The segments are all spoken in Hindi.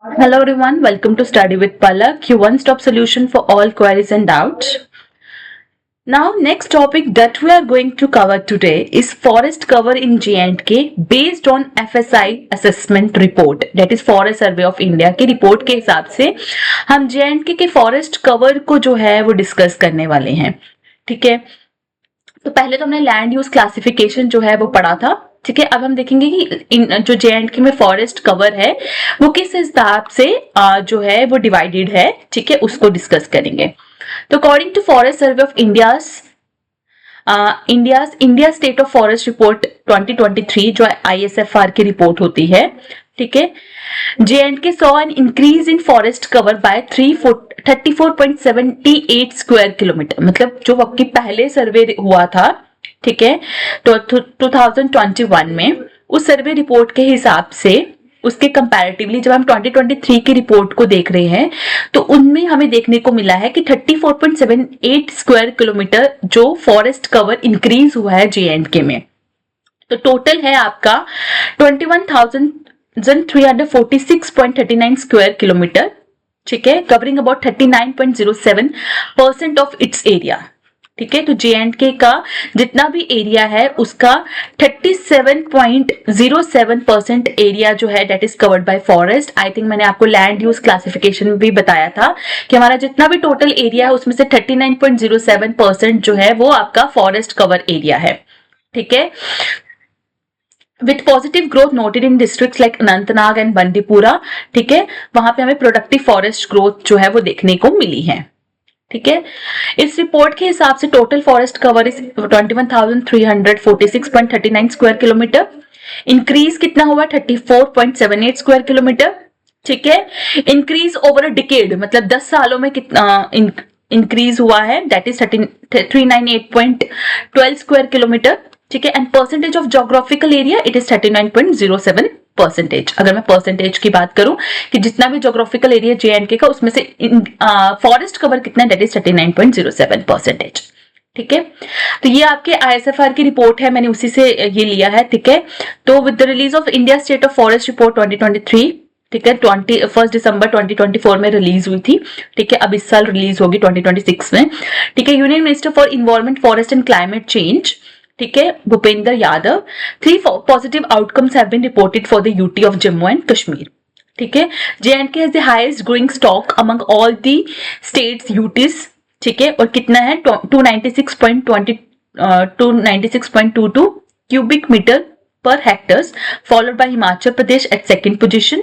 Hello everyone, welcome to Study with Palak, your one-stop solution for all queries and doubts. Now, next topic that we are going to cover today is forest cover in J&K based on FSI assessment report, that is Forest Survey of India की रिपोर्ट के हिसाब से हम J&K के फॉरेस्ट कवर को जो है वो डिस्कस करने वाले हैं. ठीक है, तो पहले तो हमने लैंड यूज क्लासिफिकेशन जो है वो पढ़ा था. ठीक है, अब हम देखेंगे कि जो J&K में फॉरेस्ट कवर है वो किस हिसाब से जो है वो डिवाइडेड है. ठीक है, उसको डिस्कस करेंगे. तो according to forest survey of India state of forest report 2023 जो ISFR की रिपोर्ट होती है. ठीक है, J&K saw an increase in forest cover by 34.78 square kilometre. मतलब जो आपकी पहले सर्वे हुआ था, ठीक है, तो 2021 में उस सर्वे रिपोर्ट के हिसाब से उसके कंपैरेटिवली जब हम 2023 की रिपोर्ट को देख रहे हैं तो उनमें हमें देखने को मिला है कि 34.78 स्क्वायर किलोमीटर जो फॉरेस्ट कवर इंक्रीज हुआ है J&K में. तो टोटल है आपका 21,346.39 स्क्वायर किलोमीटर. ठीक है, covering about 39.07% of its area. ठीक है, तो J&K का जितना भी एरिया है उसका 37.07% एरिया जो है that is covered by forest. I think मैंने आपको लैंड यूज क्लासिफिकेशन में भी बताया था कि हमारा जितना भी टोटल एरिया है उसमें से 39.07% जो है वो आपका फॉरेस्ट कवर एरिया है. ठीक है, with positive growth noted in districts like Anantnag and Bandipora. ठीक है, वहां पे हमें प्रोडक्टिव फॉरेस्ट ग्रोथ जो है वो देखने को मिली है. ठीक है, इस रिपोर्ट के हिसाब से total forest cover is 21,346.39 square kilometre. Increase कितना हुआ? 34.78 स्क्वायर किलोमीटर. ठीक है, इंक्रीज ओवर अ डिकेड मतलब 10 सालों में कितना इंक्रीज हुआ है, दैट इज 398.12 स्क्वायर किलोमीटर. ठीक है, and percentage of geographical area it is 39.07%. अगर मैं परसेंटेज की बात करूं कि जितना भी जोग्राफिकल एरिया J&K का उसमें से फॉरेस्ट कवर कितना है, दैट इज 39.07%. ठीक है, तो ये आपके ISFR की रिपोर्ट है, मैंने उसी से ये लिया है. ठीक है, तो with the release of India state of forest report 2023, ठीक है, 21 दिसंबर 2024 में रिलीज हुई थी. ठीक है, अब इस साल रिलीज होगी 2026 में. ठीक है, union minister for environment forest and climate change, ठीक है, Bhupender Yadav, 3 positive outcomes have been reported for the UT of Jammu and Kashmir. ठीक है, J&K has the highest growing stock among all the states UTs. ठीक है, और कितना है 296.22 cubic metre per hectares, followed by Himachal Pradesh at second position.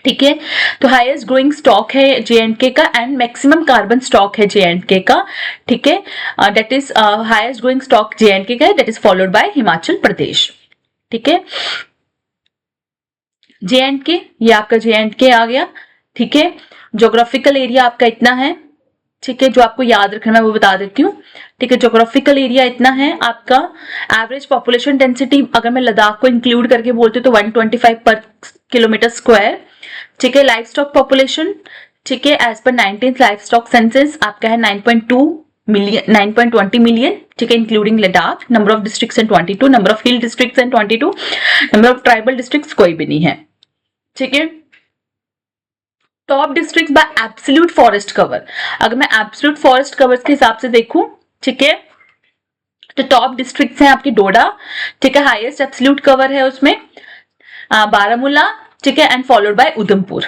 ठीक है, तो हाईएस्ट ग्रोइंग स्टॉक है J&K का एंड मैक्सिमम कार्बन स्टॉक है J&K का. ठीक है, that is highest growing stock J&K का है, that is followed by Himachal Pradesh. ठीक है, J&K, ये आपका J&K आ गया. ठीक है, ज्योग्राफिकल एरिया आपका इतना है. ठीक है, जो आपको याद रखना मैं वो बता देती हूँ. ठीक है, ज्योग्राफिकल एरिया इतना है आपका. एवरेज पॉपुलेशन डेंसिटी अगर मैं लद्दाख को इंक्लूड करके बोलती हूँ तो 125 पर किलोमीटर स्क्वायर. ठीक है, लाइफ स्टॉक पॉपुलेशन, ठीक है, as per 19th life stock census आपका है 9.20 मिलियन. ठीक है, including Ladakh. Number of districts and 22, number of hill districts and 22, number of tribal districts कोई भी नहीं है. ठीक है, top district by absolute forest cover. अगर मैं एब्सोल्यूट फॉरेस्ट कवर के हिसाब से देखूं, ठीक है, तो टॉप डिस्ट्रिक्ट्स हैं आपकी डोडा. ठीक है, हाईएस्ट एब्सोल्यूट कवर है उसमें बारामूला. ठीक है, एंड फॉलोड बाय उधमपुर.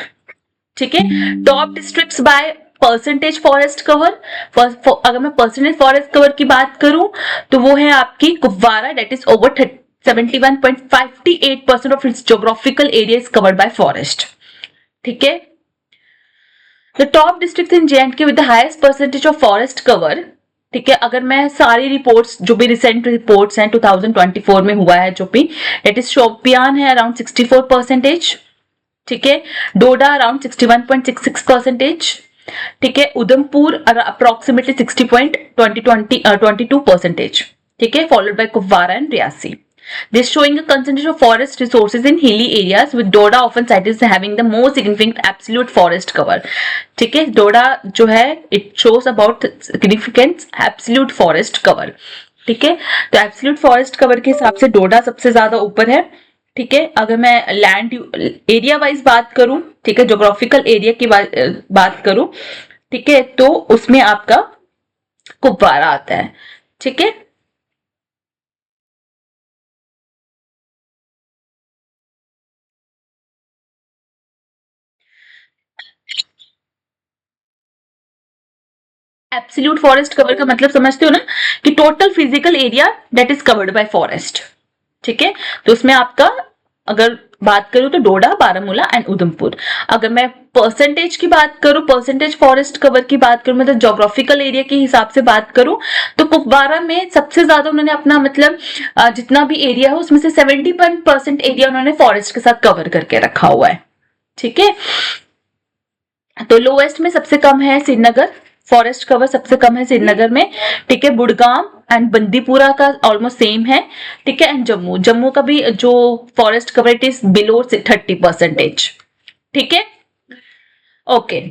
ठीक है, top districts by percentage forest cover. अगर मैं परसेंटेज फॉरेस्ट कवर की बात करूं तो वो है आपकी Kupwara, that is over 71.58% of its geographical area is covered by forest. ठीक है, the top districts in J&K with the highest percentage of forest cover. ठीक है, अगर मैं सारी रिपोर्ट्स जो भी रिसेंट रिपोर्ट्स हैं 2024 में हुआ है जो भी, दैट इज शोपियान है अराउंड 64%. ठीक है, डोडा अराउंड 61.66%. ठीक है, उधमपुर अप्रोक्सीमेटली 60.22%. ठीक है, followed by Kupwara and Reasi. This showing a concentration of forest resources in hilly areas with Doda often cited as having the most significant absolute forest cover. ठीक है, Doda जो है it shows about significant absolute forest cover. ठीक है, तो absolute forest cover के हिसाब से Doda सबसे ज्यादा ऊपर है. ठीक है। अगर मैं लैंड एरिया वाइज बात करूं, ठीक है, ज्योग्राफिकल एरिया की बात करूं, ठीक है, तो उसमें आपका कुपवारा आता है। ठीक है, एब्सोल्यूट फॉरेस्ट कवर का मतलब समझते हो ना, कि total physical area that is covered by forest. ठीक है, तो उसमें आपका अगर बात करूं तो डोडा, बारामूला एंड उधमपुर। अगर मैं परसेंटेज की बात करूं, परसेंटेज फॉरेस्ट कवर की बात करूं, मतलब ज्योग्राफिकल एरिया के हिसाब से बात करूं, तो कुपवारा में सबसे ज्यादा उन्होंने अपना मतलब जितना भी एरिया है उसमें से 70% एरिया उन्होंने फॉरेस्ट के साथ कवर करके रखा हुआ है। ठीक है, तो लोएस्ट में सबसे कम है श्रीनगर, फॉरेस्ट कवर सबसे कम है श्रीनगर में। ठीक है, बुड़गाम एंड बंदीपुरा का ऑलमोस्ट सेम है। ठीक है, एंड जम्मू, जम्मू का भी जो forest cover it is below 30%। ठीक है, okay.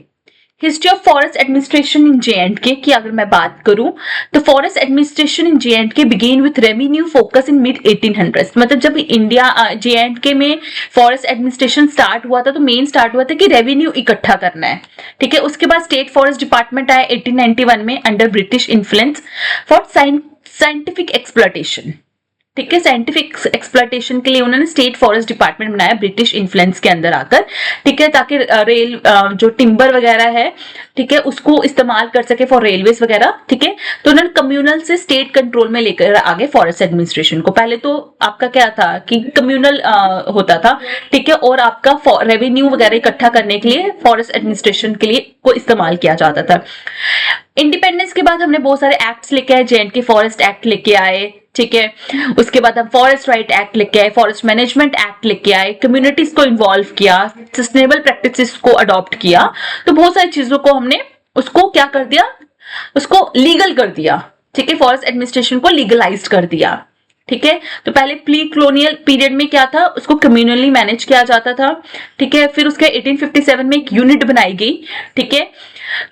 History of forest administration in J and K की अगर मैं बात करूं, तो forest administration in J and K began with revenue focus in mid 1800s। मतलब जब इंडिया जे.एंड.के में फॉरेस्ट एडमिनिस्ट्रेशन स्टार्ट हुआ था, तो मेन स्टार्ट हुआ था कि रेवेन्यू इकट्ठा करना है। ठीक है, उसके बाद स्टेट फॉरेस्ट डिपार्टमेंट आया 1891 में under British influence for scientific exploitation. ठीक है, साइंटिफिक एक्सप्लॉयटेशन के लिए उन्होंने स्टेट फॉरेस्ट डिपार्टमेंट बनाया ब्रिटिश इन्फ्लुएंस के अंदर आकर। ठीक है, ताकि रेल जो टिम्बर वगैरह है, ठीक है, उसको इस्तेमाल कर सके फॉर रेलवेज वगैरह। ठीक है, तो उन्होंने कम्युनल से स्टेट कंट्रोल में लेकर आगे फॉरेस्ट एडमिनिस्ट्रेशन को। पहले तो आपका क्या था कि कम्युनल होता था। ठीक है, और आपका रेवेन्यू वगैरह इकट्ठा करने के लिए फॉरेस्ट एडमिनिस्ट्रेशन के लिए को इस्तेमाल किया जाता था। इंडिपेंडेंस के बाद हमने बहुत सारे एक्ट्स लेके आए, जे.एंड.के फॉरेस्ट एक्ट लेके आए। ठीक है, उसके बाद हम फॉरेस्ट राइट एक्ट लेके आए, फॉरेस्ट मैनेजमेंट एक्ट लेके आए, कम्युनिटीज को इन्वॉल्व किया, सस्टेनेबल प्रैक्टिसेस को अडॉप्ट किया। तो बहुत सारी चीजों को हमने उसको क्या कर दिया, उसको लीगल कर दिया। ठीक है, फॉरेस्ट एडमिनिस्ट्रेशन को लीगलाइज कर दिया। ठीक है, तो पहले प्री कॉलोनियल पीरियड में क्या था, उसको कम्युनली मैनेज किया जाता था। ठीक है, फिर उसके 1857 में एक यूनिट बनाई गई। ठीक है,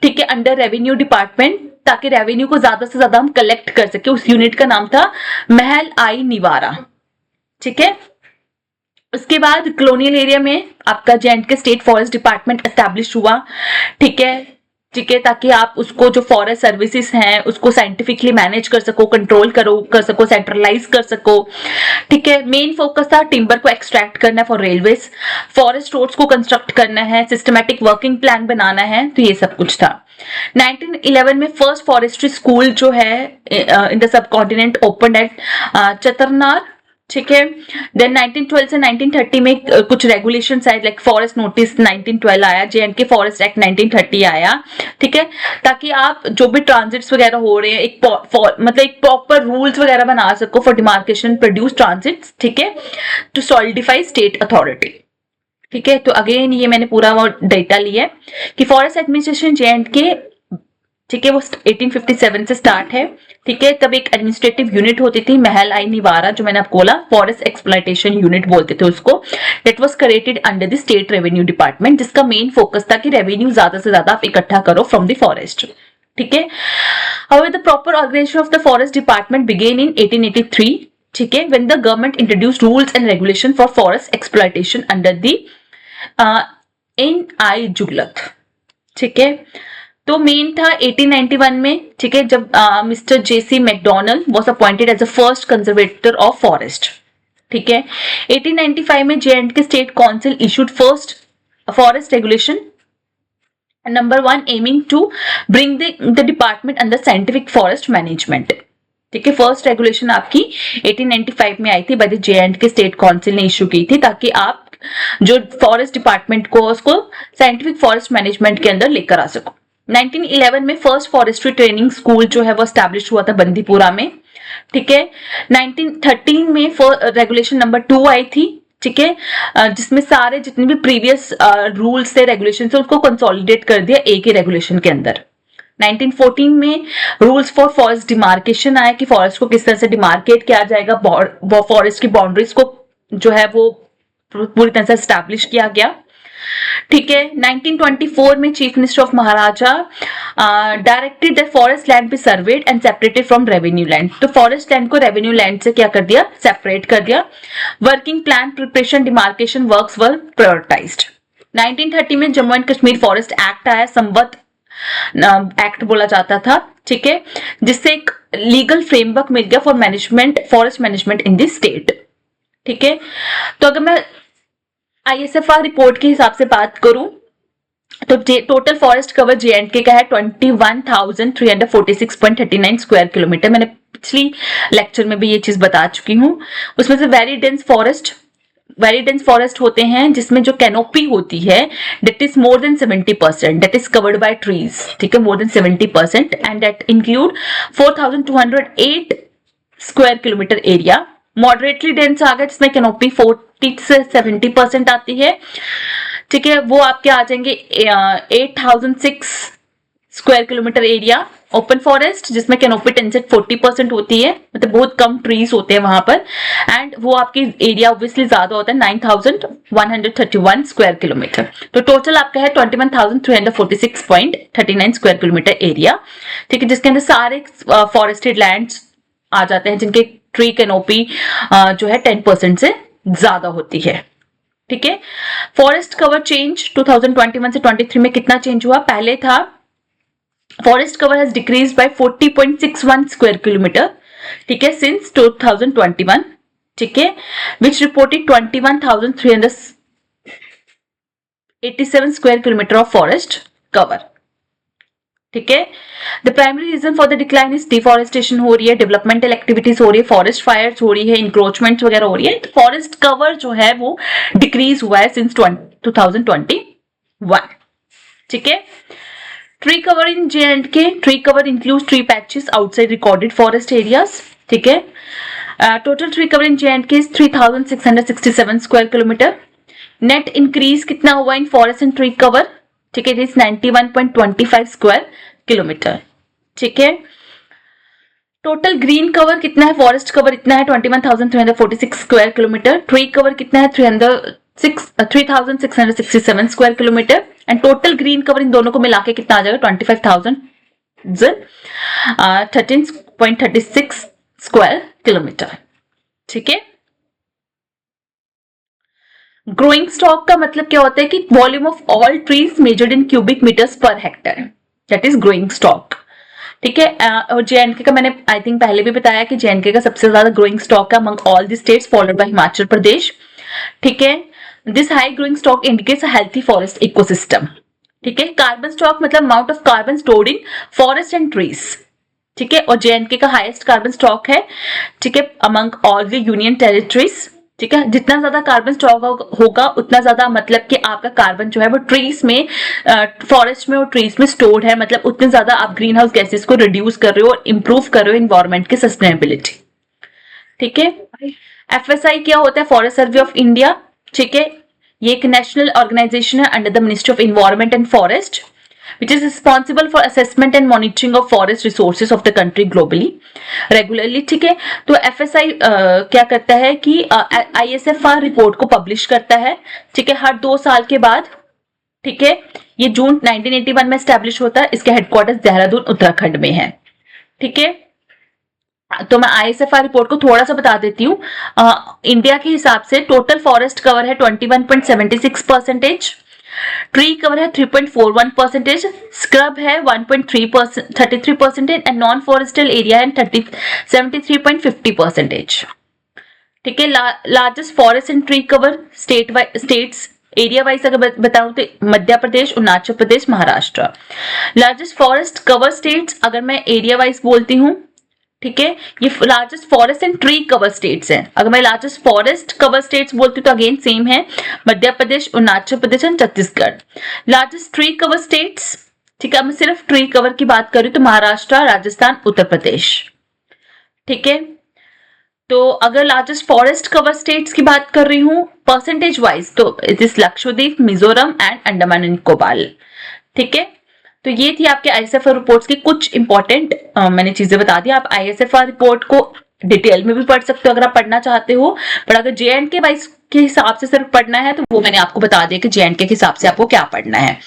ठीक है, अंडर रेवेन्यू डिपार्टमेंट, ताकि रेवेन्यू को ज्यादा से ज्यादा हम कलेक्ट कर सके। उस यूनिट का नाम था महल आई निवारा। ठीक है, उसके बाद कॉलोनियल एरिया में आपका J&K state forest department establish हुआ। ठीक है, ठीक है, ताकि आप उसको जो फॉरेस्ट सर्विसेज हैं उसको साइंटिफिकली मैनेज कर सको, कंट्रोल कर सको, सेंट्रलाइज कर सको। ठीक है, मेन फोकस था टिम्बर को एक्सट्रैक्ट करना फॉर रेलवेज, फॉरेस्ट रोड्स को कंस्ट्रक्ट करना है, सिस्टमैटिक वर्किंग प्लान बनाना है। तो ये सब कुछ था। 1911 में फर्स्ट फॉरेस्ट्री स्कूल जो है in the subcontinent open at Chatarnar. ठीक है, देन 1912 से 1930 में कुछ रेगुलेशंस आए, लाइक फॉरेस्ट नोटिस 1912 आया, जे.एंड.के फॉरेस्ट एक्ट 1930 आया। ठीक है, ताकि आप जो भी ट्रांजिट्स वगैरह हो रहे हैं मतलब एक प्रॉपर रूल्स वगैरह बना सको फॉर डिमार्केशन प्रोड्यूस ट्रांजिट्स। ठीक है, टू सॉलिडिफाई स्टेट अथॉरिटी। ठीक है, तो अगेन ये मैंने पूरा वो डेटा लिया है कि फॉरेस्ट एडमिनिस्ट्रेशन जे.एंड.के, ठीक है, वो 1857 से स्टार्ट है। ठीक है, तब एक एडमिनिस्ट्रेटिव यूनिट होती थी महल आई निवारा, जो मैंने आपको बोला फॉरेस्ट एक्सप्लॉयटेशन यूनिट बोलते थे उसको। That was created under the state revenue department, जिसका मेन फोकस था कि रेवेन्यू ज्यादा से ज्यादा आप इकट्ठा करो फ्रॉम द फॉरेस्ट। ठीक है, however the proper organisation of the forest department began in 1883। ठीक है, when the government introduced rules and regulation for forest exploitation under the N.I. जुगलक। ठीक है, तो मेन था 1891 में। ठीक है, जब mister J C. McDonald was appointed as the first conservator of forest. ठीक है, 1895 में J and K state council issued first forest regulation number 1 aiming to bring the department under scientific forest management. ठीक है, फर्स्ट रेगुलेशन आपकी 1895 में आई थी, by the J and K state council ने इशू की थी, ताकि आप जो फॉरेस्ट डिपार्टमेंट को उसको साइंटिफिक फॉरेस्ट मैनेजमेंट के अंदर लेकर आ सको। 1911 में फर्स्ट फॉरेस्ट्री ट्रेनिंग स्कूल जो है वो एस्टैब्लिश हुआ था बंदीपुरा में। ठीक है, 1913 में रेगुलेशन नंबर 2 आई थी। ठीक है, जिसमें सारे जितने भी प्रीवियस रूल्स थे, रेगुलेशन थे, उसको कंसोलिडेट कर दिया एक ही रेगुलेशन के अंदर। 1914 में रूल्स फॉर फॉरेस्ट डिमार्केशन आया कि फॉरेस्ट को किस तरह से डिमार्केट किया जाएगा, फॉरेस्ट की बाउंड्रीज को जो है वो पूरी तरह से एस्टैब्लिश किया गया। ठीक है। 1924 में chief minister of maharaja directed that forest land be surveyed and separated from revenue land. तो फॉरेस्ट लैंड को रेवेन्यू लैंड से क्या कर दिया, सेपरेट कर दिया। Working plan preparation demarcation works were prioritised. 1930 में Jammu and Kashmir forest act आया, संबद्ध एक्ट बोला जाता था, ठीक है, जिससे एक लीगल फ्रेमवर्क मिल गया for management, forest management in the state. ठीक है, तो अगर मैं ISFR रिपोर्ट के हिसाब से बात करूं तो टोटल फॉरेस्ट कवर JNK का है 21,346.39 स्क्वायर किलोमीटर। मैंने पिछली लेक्चर में भी ये चीज बता चुकी हूं। उसमें से वेरी डेंस फॉरेस्ट होते हैं जिसमें जो कैनोपी होती है that is more than 70%, that is covered by trees, ठीक है, more than 70%, and that include 4,208 square kilometre area. Moderately dense आ गया जिसमें कैनोपी 40 से 70% आती है, ठीक है, वो आपके आ जाएंगे 8,006 square kilometre area. Open forest जिसमें कैनोपी 10 से 40% होती है, मतलब बहुत कम ट्रीज होते हैं वहां पर, एंड वो आपकी एरिया ऑब्वियसली ज्यादा होता है 9,131 स्क्वायर किलोमीटर। तो टोटल आपका है 21,346.39 स्क्वायर किलोमीटर एरिया, ठीक है, जिसके अंदर सारे फॉरेस्टेड लैंड्स आ जाते हैं जिनके ट्री कैनोपी जो है 10% से ज्यादा होती है। ठीक है, फॉरेस्ट कवर चेंज 2021 से 23 में कितना चेंज हुआ, पहले था forest cover has decrease by 40.61 square kilometre, ठीक है, सिंस 2021, ठीक है, which reported 21,387 square kilometre of forest cover. ठीक है, the primary reason for the decline is deforestation हो रही है, डेवलपमेंटल एक्टिविटीज हो रही है, फॉरेस्ट फायर्स हो रही है, इंक्रोचमेंट वगैरह हो रही है। फॉरेस्ट कवर जो है वो डिक्रीज हुआ है सिंस 2021। ठीक है, tree cover in J&K, tree cover includes tree patches outside recorded forest areas. ठीक है, total tree cover in J&K is 3,667 square kilometre. Net increase कितना हुआ इन फॉरेस्ट एंड ट्री कवर, ठीक है, इट इज 91.25 स्क्वायर किलोमीटर। ठीक है, टोटल ग्रीन कवर कितना है, फॉरेस्ट कवर इतना है 21,346 स्क्वायर किलोमीटर, ट्री कवर कितना है 3,667 square kilometre, and total green cover in दोनों को मिला के कितना आ जाएगा 25,013.36 स्क्वायर किलोमीटर। ठीक है, ग्रोइंग स्टॉक का मतलब क्या होता है कि volume of all trees measured in cubic metres per hectare, that is growing stock. ठीक है, और J&K का मैंने आई थिंक पहले भी बताया कि J&K का सबसे ज्यादा ग्रोइंग स्टॉक है among all the states, followed by Himachal Pradesh. ठीक है, this high growing stock indicates a healthy forest ecosystem. ठीक है, कार्बन स्टॉक मतलब amount of carbon stored in forest and trees. ठीक है, और J&K का हाईएस्ट कार्बन स्टॉक है, ठीक है, among all the union territories. ठीक है, जितना ज्यादा कार्बन स्टॉक होगा उतना ज्यादा मतलब कि आपका कार्बन जो है वो ट्रीज में, फॉरेस्ट में और ट्रीज में स्टोर्ड है, मतलब उतने ज्यादा आप ग्रीन हाउस गैसेस को रिड्यूस कर रहे हो और इंप्रूव कर रहे हो इन्वायरमेंट की सस्टेनेबिलिटी। ठीक है, FSI क्या होता है, फॉरेस्ट सर्वे ऑफ इंडिया। ठीक है, ये एक नेशनल ऑर्गेनाइजेशन है under the ministry of environment and forest, which is responsible for assessment and monitoring of forest resources of the country globally regularly। ठीक है, तो FSI क्या करता है कि ISFR रिपोर्ट को पब्लिश करता है, ठीक है, हर 2 साल के बाद। ठीक है, ये जून 1981 में एस्टेब्लिश होता है, इसके हेडक्वार्टर्स देहरादून उत्तराखंड में है। ठीक है, तो मैं ISFR रिपोर्ट को थोड़ा सा बता देती हूँ। इंडिया के हिसाब से टोटल फॉरेस्ट कवर है 21.76%, ट्री कवर है 3.41%, स्क्रब है 1.33% एंड नॉन फॉरेस्टल एरिया है 73.50%। ठीक है, largest forest and tree cover states area wise अगर बताऊं तो Madhya Pradesh, Arunachal Pradesh, Maharashtra. Largest forest cover states अगर मैं एरिया वाइज बोलती हूँ, ठीक है, ये largest forest and tree cover states हैं। अगर मैं लार्जेस्ट फॉरेस्ट कवर स्टेट्स बोलती हूँ तो अगेन सेम है, Madhya Pradesh, Arunachal Pradesh and Chhattisgarh. Largest tree cover states, ठीक है, मैं सिर्फ ट्री कवर की बात करूँ तो महाराष्ट्र, राजस्थान, उत्तर प्रदेश। ठीक है, तो अगर लार्जेस्ट फॉरेस्ट कवर स्टेट्स की बात कर रही हूँ परसेंटेज वाइज तो it is Lakshadweep, Mizoram and Andaman and Nicobar. ठीक है, तो ये थी आपके ISFR रिपोर्ट्स की कुछ इंपॉर्टेंट मैंने चीजें बता दी। आप ISFR रिपोर्ट को डिटेल में भी पढ़ सकते हो अगर आप पढ़ना चाहते हो, पर अगर जे एंड के वाइज के हिसाब से सिर्फ पढ़ना है तो वो मैंने आपको बता दिया कि जे एंड के हिसाब से आपको क्या पढ़ना है।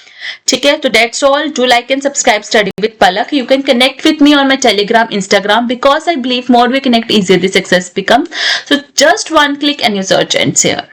ठीक है, तो that's all. Do like and subscribe study with Palak. You can connect with me on my Telegram, Instagram, because I believe more we connect easier the success becomes. So just one click and you search and share.